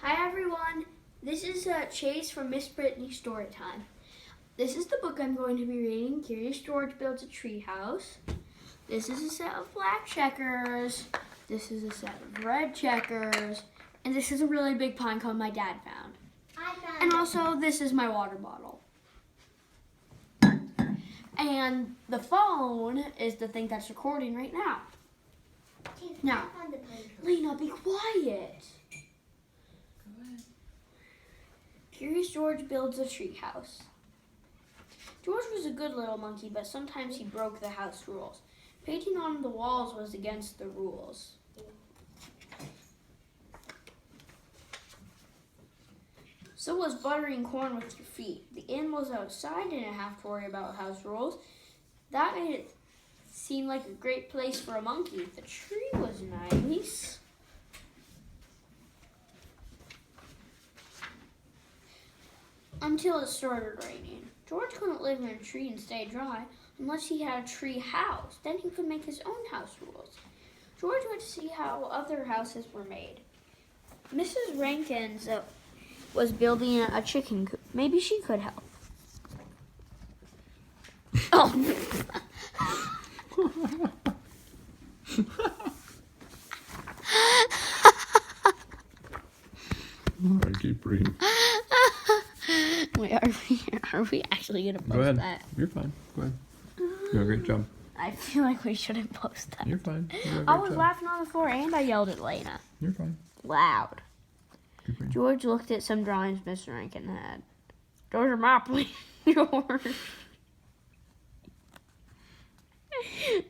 Hi everyone, this is Chase from Miss Brittany Storytime. This is the book I'm going to be reading. Curious George Builds a Treehouse. This is a set of black checkers. This is a set of red checkers. And this is a really big pine cone my dad found. And also this is my water bottle. And the phone is the thing that's recording right now. Now, Lena, be quiet. Curious George builds a treehouse. George was a good little monkey, but sometimes he broke the house rules. Painting on the walls was against the rules. So was buttering corn with your feet. The animals outside didn't have to worry about house rules. That made it seem like a great place for a monkey. The tree was nice. Until it started raining. George couldn't live in a tree and stay dry unless he had a tree house. Then he could make his own house rules. George went to see how other houses were made. Mrs. Rankins was building a chicken coop. Maybe she could help. Oh. I keep reading. Wait, are we actually gonna post Go ahead. that? You're fine. Go ahead. You do a great job. I feel like we shouldn't post that. You're fine. You do a great I was job. laughing on the floor and I yelled at Lena. You're fine. Loud. Keep reading. George looked at some drawings Mr. Rankin had. Those are my please, George.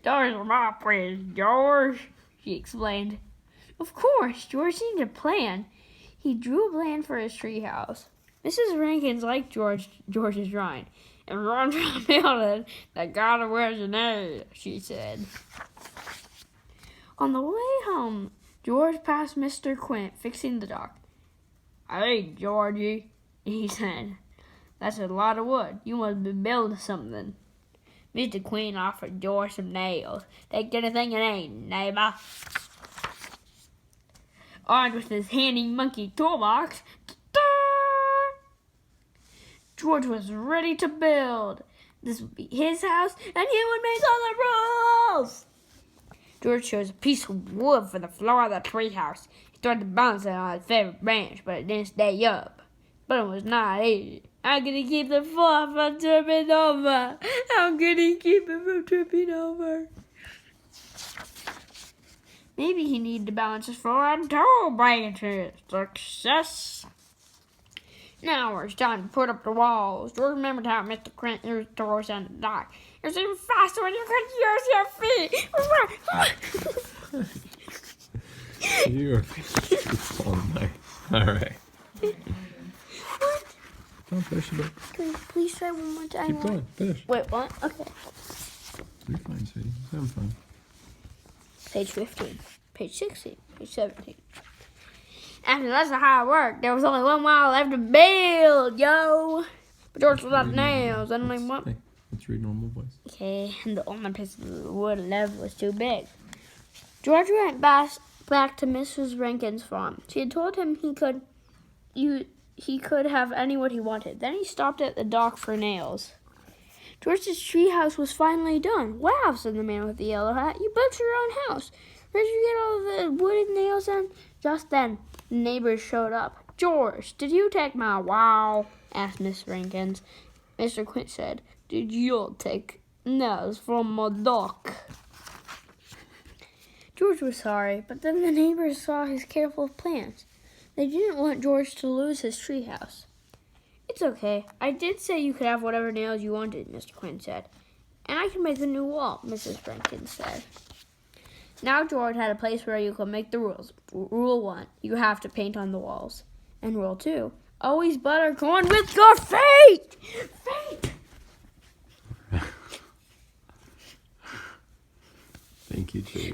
Those are my please, George, she explained. Of course, George needed a plan. He drew a plan for his treehouse. Mrs. Rankins liked George's drawing. And run to the building that gotta wears an A, she said. On the way home, George passed Mr. Quint fixing the dock. Hey, Georgie, he said. That's a lot of wood. You must be building something. Mr. Quint offered George some nails. Take anything you need, neighbor. Armed with his handy monkey toolbox, George was ready to build. This would be his house, and he would make all the rules. George chose a piece of wood for the floor of the treehouse. He started to balance it on his favorite branch, but it didn't stay up. But it was not easy. How could he keep the floor from tripping over? How could he keep it from tripping over? Maybe he needed to balance his floor on two branches. Success! Now it's time to put up the walls. George remembered how Mr. Quint used the doors on the dock. It was even faster when you could use your feet. You are all night. Alright. What? Come on, finish the book. Can you please try one more time? Keep going. Finish. Wait, what? Okay. You're fine, sweetie. I'm fine. Page 15. Page 16. Page 17. After lots of hard work, there was only 1 mile left to build, yo. But George was out of nails. I don't know what. Hey, let's read normal voice. Okay, and the only piece of wood left was too big. George went back to Mrs. Rankin's farm. She had told him he could have any wood he wanted. Then he stopped at the dock for nails. George's treehouse was finally done. Wow, said the man with the yellow hat. You built your own house. Where'd you get all the wood and nails in? Just then, the neighbors showed up. George, did you take my wow? Asked Miss Rankins. Mr. Quint said, did you take nails from my dock? George was sorry, but then the neighbors saw his careful plans. They didn't want George to lose his treehouse. It's okay. I did say you could have whatever nails you wanted, Mr. Quint said. And I can make a new wall, Mrs. Rankins said. Now George had a place where you could make the rules. Rule 1, you have to paint on the walls. And rule 2, always butter corn with your feet! Feet! Thank you, Chase.